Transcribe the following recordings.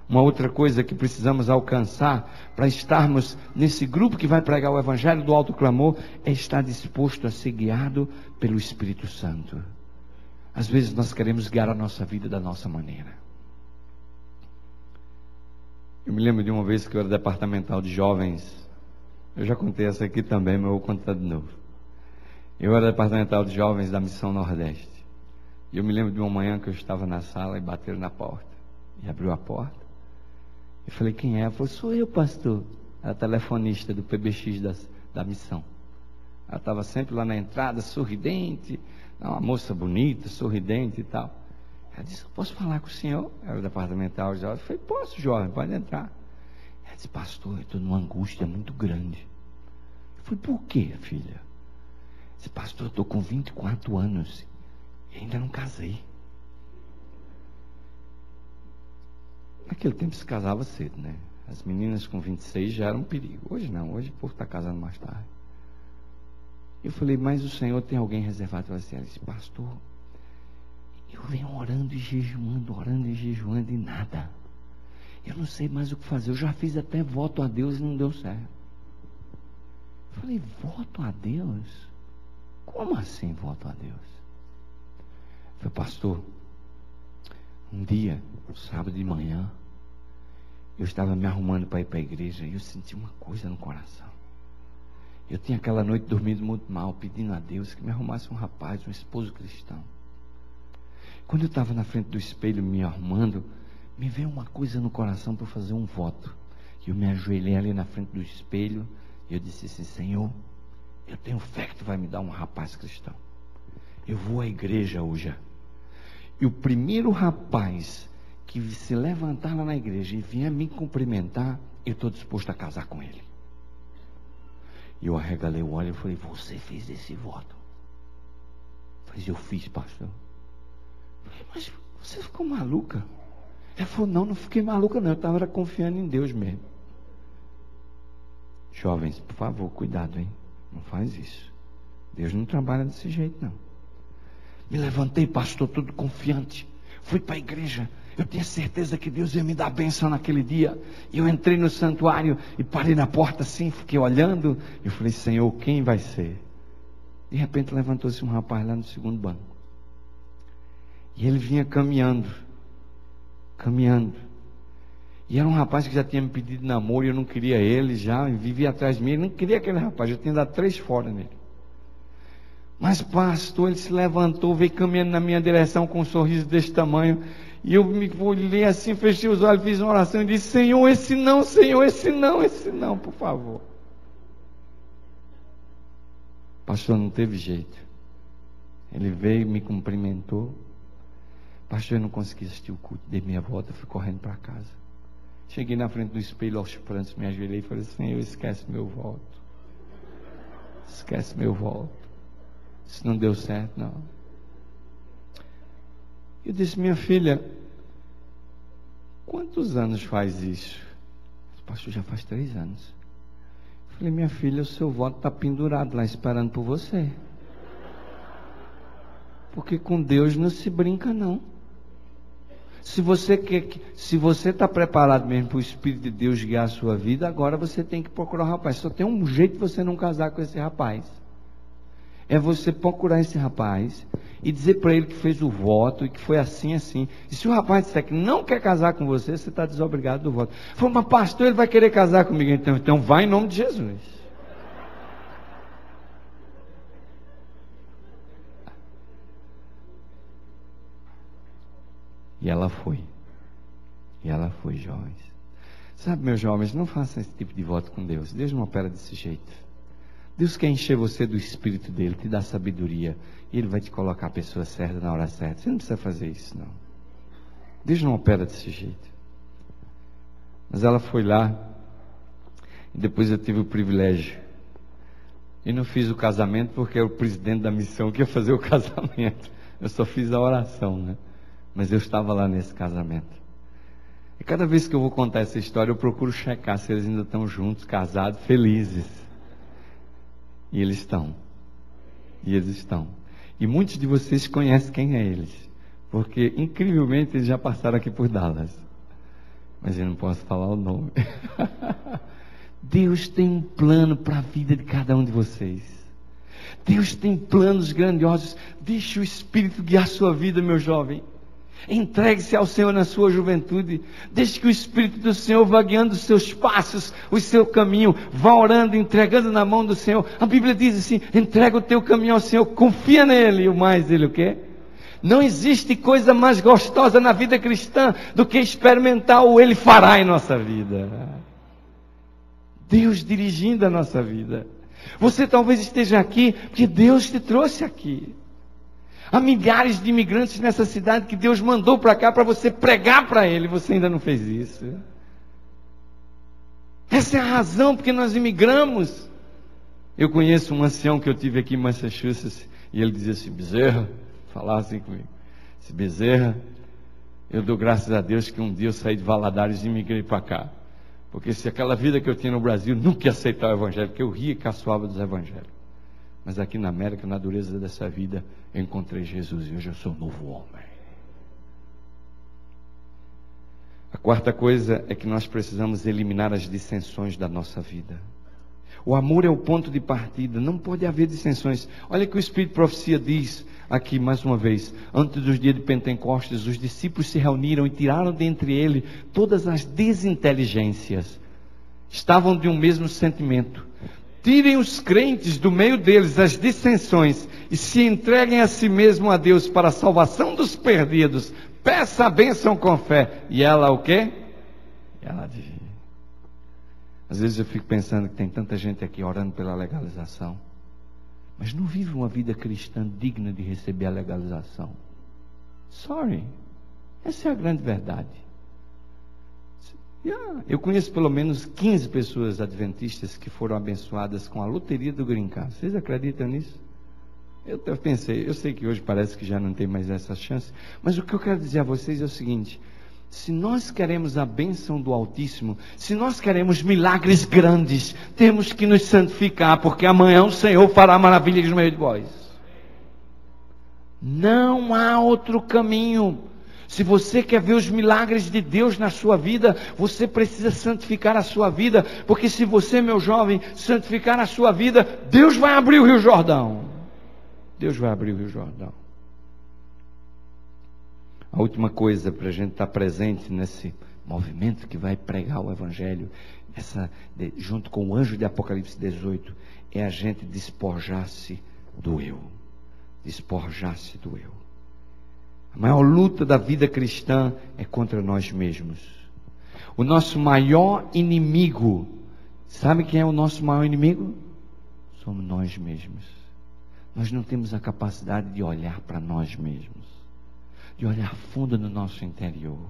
Uma outra coisa que precisamos alcançar para estarmos nesse grupo que vai pregar o Evangelho do alto clamor é estar disposto a ser guiado pelo Espírito Santo. Às vezes nós queremos guiar a nossa vida da nossa maneira. Eu me lembro de uma vez que eu era departamental de jovens. Eu já contei essa aqui também, mas eu vou contar de novo. Eu era departamental de jovens da Missão Nordeste. E eu me lembro de uma manhã que eu estava na sala e bateram na porta. E abriu a porta. Eu falei, quem é? Ela falou, sou eu, pastor. Ela é telefonista do PBX da missão. Ela estava sempre lá na entrada, sorridente. Uma moça bonita, sorridente e tal. Ela disse, eu posso falar com o senhor? Era o departamental de jovens. Eu falei, posso, jovem, pode entrar. Ela disse, pastor, eu estou numa angústia muito grande. Eu falei, por quê, filha? Ela disse, pastor, eu estou com 24 anos e ainda não casei. Naquele tempo se casava cedo, né? As meninas com 26 já eram um perigo. Hoje não, hoje o povo está casando mais tarde. Eu falei, mas o Senhor tem alguém reservado para você? Ela disse, pastor, eu venho orando e jejuando e nada. Eu não sei mais o que fazer. Eu já fiz até voto a Deus e não deu certo. Eu falei, voto a Deus? Como assim voto a Deus? Eu falei, pastor, um dia, sábado de manhã, eu estava me arrumando para ir para a igreja e eu senti uma coisa no coração. Eu tinha aquela noite dormindo muito mal, pedindo a Deus que me arrumasse um rapaz, um esposo cristão. Quando eu estava na frente do espelho me arrumando, me veio uma coisa no coração para fazer um voto. Eu me ajoelhei ali na frente do espelho e eu disse assim, Senhor, eu tenho fé que tu vai me dar um rapaz cristão. Eu vou à igreja hoje. E o primeiro rapaz que se levantar lá na igreja e vier me cumprimentar, eu estou disposto a casar com ele. E eu arregalei o olho e falei, você fez esse voto? Eu fiz, pastor. Eu falei, mas você ficou maluca? Ela falou, não fiquei maluca não, eu estava confiando em Deus mesmo. Jovens, por favor, cuidado, hein? Não faz isso. Deus não trabalha desse jeito, não. Me levantei, pastor, todo confiante. Fui para a igreja. Eu tinha certeza que Deus ia me dar bênção naquele dia. Eu entrei no santuário e parei na porta assim, fiquei olhando. Eu falei, Senhor, quem vai ser? De repente levantou-se um rapaz lá no segundo banco. E ele vinha caminhando. E era um rapaz que já tinha me pedido namoro e eu não queria ele já. Vivia atrás de mim, eu não queria aquele rapaz. Eu tinha dado 3 fora nele. Mas pastor, ele se levantou, veio caminhando na minha direção com um sorriso desse tamanho. E eu me olhei assim, fechei os olhos, fiz uma oração e disse, Senhor, esse não, por favor. Pastor, não teve jeito. Ele veio, me cumprimentou. Pastor, eu não consegui assistir o culto, dei minha volta, fui correndo para casa. Cheguei na frente do espelho aos prantos, me ajoelhei e falei, Senhor, esquece meu voto. Isso não deu certo, não. Eu disse, minha filha, quantos anos faz isso? Pastor, já faz 3 anos. Eu falei, minha filha, o seu voto está pendurado lá, esperando por você. Porque com Deus não se brinca, não. Se você está preparado mesmo para o Espírito de Deus guiar a sua vida, agora você tem que procurar um rapaz. Só tem um jeito de você não casar com esse rapaz. É você procurar esse rapaz e dizer para ele que fez o voto e que foi assim. E se o rapaz disser que não quer casar com você, você está desobrigado do voto. Falou, mas pastor, ele vai querer casar comigo. Então vai em nome de Jesus. E ela foi, jovens. Sabe, meus jovens, não façam esse tipo de voto com Deus. Deus não opera desse jeito. Deus quer encher você do Espírito dele, te dar sabedoria, e ele vai te colocar a pessoa certa na hora certa. Você não precisa fazer isso, não. Deus não opera desse jeito. Mas ela foi lá, e depois eu tive o privilégio. E não fiz o casamento porque era o presidente da missão que ia fazer o casamento. Eu só fiz a oração, né? Mas eu estava lá nesse casamento. E cada vez que eu vou contar essa história, eu procuro checar se eles ainda estão juntos, casados, felizes. E eles estão. E muitos de vocês conhecem quem é eles. Porque, incrivelmente, eles já passaram aqui por Dallas. mas eu não posso falar o nome. Deus tem um plano para a vida de cada um de vocês. Deus tem planos grandiosos. Deixe o Espírito guiar a sua vida, meu jovem. Entregue-se ao Senhor na sua juventude. Deixe que o Espírito do Senhor vá guiando os seus passos, o seu caminho. Vá orando, entregando na mão do Senhor. A Bíblia diz assim: entrega o teu caminho ao Senhor, confia nele. E o mais, ele o quê? Não existe coisa mais gostosa na vida cristã do que experimentar o Ele fará em nossa vida. Deus dirigindo a nossa vida. Você talvez esteja aqui porque Deus te trouxe aqui. Há milhares de imigrantes nessa cidade que Deus mandou para cá para você pregar para Ele. Você ainda não fez isso. Essa é a razão porque nós imigramos. Eu conheço um ancião que eu tive aqui em Massachusetts e ele dizia assim: Bezerra, falava assim comigo, esse Bezerra, eu dou graças a Deus que um dia eu saí de Valadares e imigrei para cá. Porque se aquela vida que eu tinha no Brasil, nunca ia aceitar o Evangelho, porque eu ria e caçoava dos Evangelhos. Mas aqui na América, na dureza dessa vida, eu encontrei Jesus e hoje eu sou um novo homem. A quarta coisa é que nós precisamos eliminar as dissensões da nossa vida. O amor é o ponto de partida, não pode haver dissensões. Olha que o Espírito de Profecia diz aqui mais uma vez: antes dos dias de Pentecostes, os discípulos se reuniram e tiraram dentre ele todas as desinteligências. Estavam de um mesmo sentimento. Tirem os crentes do meio deles as dissensões e se entreguem a si mesmo a Deus para a salvação dos perdidos. Peça a bênção com fé. E ela o quê? Ela diz. Às vezes eu fico pensando que tem tanta gente aqui orando pela legalização, mas não vive uma vida cristã digna de receber a legalização. Sorry. Essa é a grande verdade. Eu conheço pelo menos 15 pessoas adventistas que foram abençoadas com a loteria do Green Card. Vocês acreditam nisso? Eu pensei, eu sei que hoje parece que já não tem mais essa chance, mas o que eu quero dizer a vocês é o seguinte: se nós queremos a bênção do Altíssimo, se nós queremos milagres grandes, temos que nos santificar, porque amanhã o Senhor fará maravilhas no meio de vós. Não há outro caminho. Se você quer ver os milagres de Deus na sua vida, você precisa santificar a sua vida, porque se você, meu jovem, santificar a sua vida, Deus vai abrir o Rio Jordão. Deus vai abrir o Rio Jordão. A última coisa para a gente estar presente nesse movimento que vai pregar o Evangelho, junto com o anjo de Apocalipse 18, é a gente despojar-se do eu. Despojar-se do eu. A maior luta da vida cristã é contra nós mesmos. O nosso maior inimigo, sabe quem é o nosso maior inimigo? Somos nós mesmos. Nós não temos a capacidade de olhar para nós mesmos, de olhar fundo no nosso interior.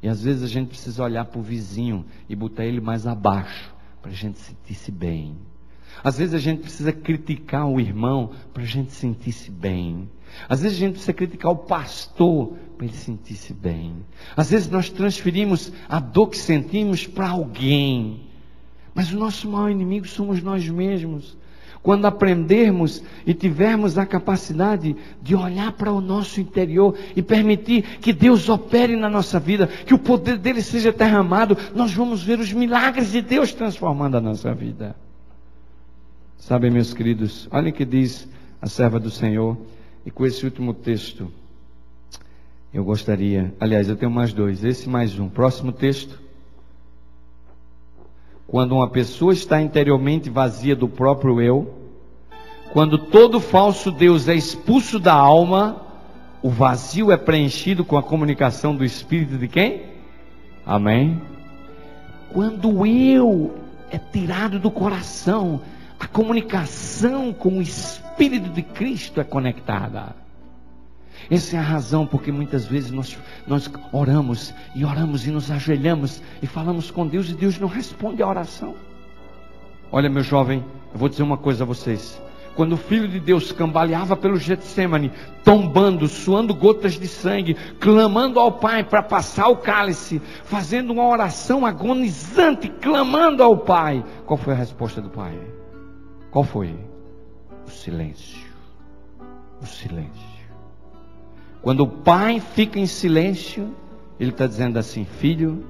E às vezes a gente precisa olhar para o vizinho e botar ele mais abaixo, para a gente sentir-se bem. Às vezes a gente precisa criticar o irmão para a gente sentir-se bem. Às vezes a gente precisa criticar o pastor para ele sentir-se bem. Às vezes nós transferimos a dor que sentimos para alguém. Mas o nosso maior inimigo somos nós mesmos. Quando aprendermos e tivermos a capacidade de olhar para o nosso interior e permitir que Deus opere na nossa vida, que o poder dele seja derramado, nós vamos ver os milagres de Deus transformando a nossa vida. Sabem, meus queridos, olhem o que diz a serva do Senhor. E com esse último texto, eu gostaria... Aliás, eu tenho mais dois. Esse mais um. Próximo texto. Quando uma pessoa está interiormente vazia do próprio eu, quando todo falso Deus é expulso da alma, o vazio é preenchido com a comunicação do Espírito de quem? Amém? Quando o eu é tirado do coração, a comunicação com o Espírito de Cristo é conectada. Essa é a razão porque muitas vezes nós oramos e nos ajoelhamos e falamos com Deus e Deus não responde a oração. Olha, meu jovem, eu vou dizer uma coisa a vocês. Quando o Filho de Deus cambaleava pelo Getsemane, tombando, suando gotas de sangue, clamando ao Pai para passar o cálice, fazendo uma oração agonizante, clamando ao Pai, qual foi a resposta do Pai? Qual foi? O silêncio. O silêncio. Quando o Pai fica em silêncio, Ele está dizendo assim: filho,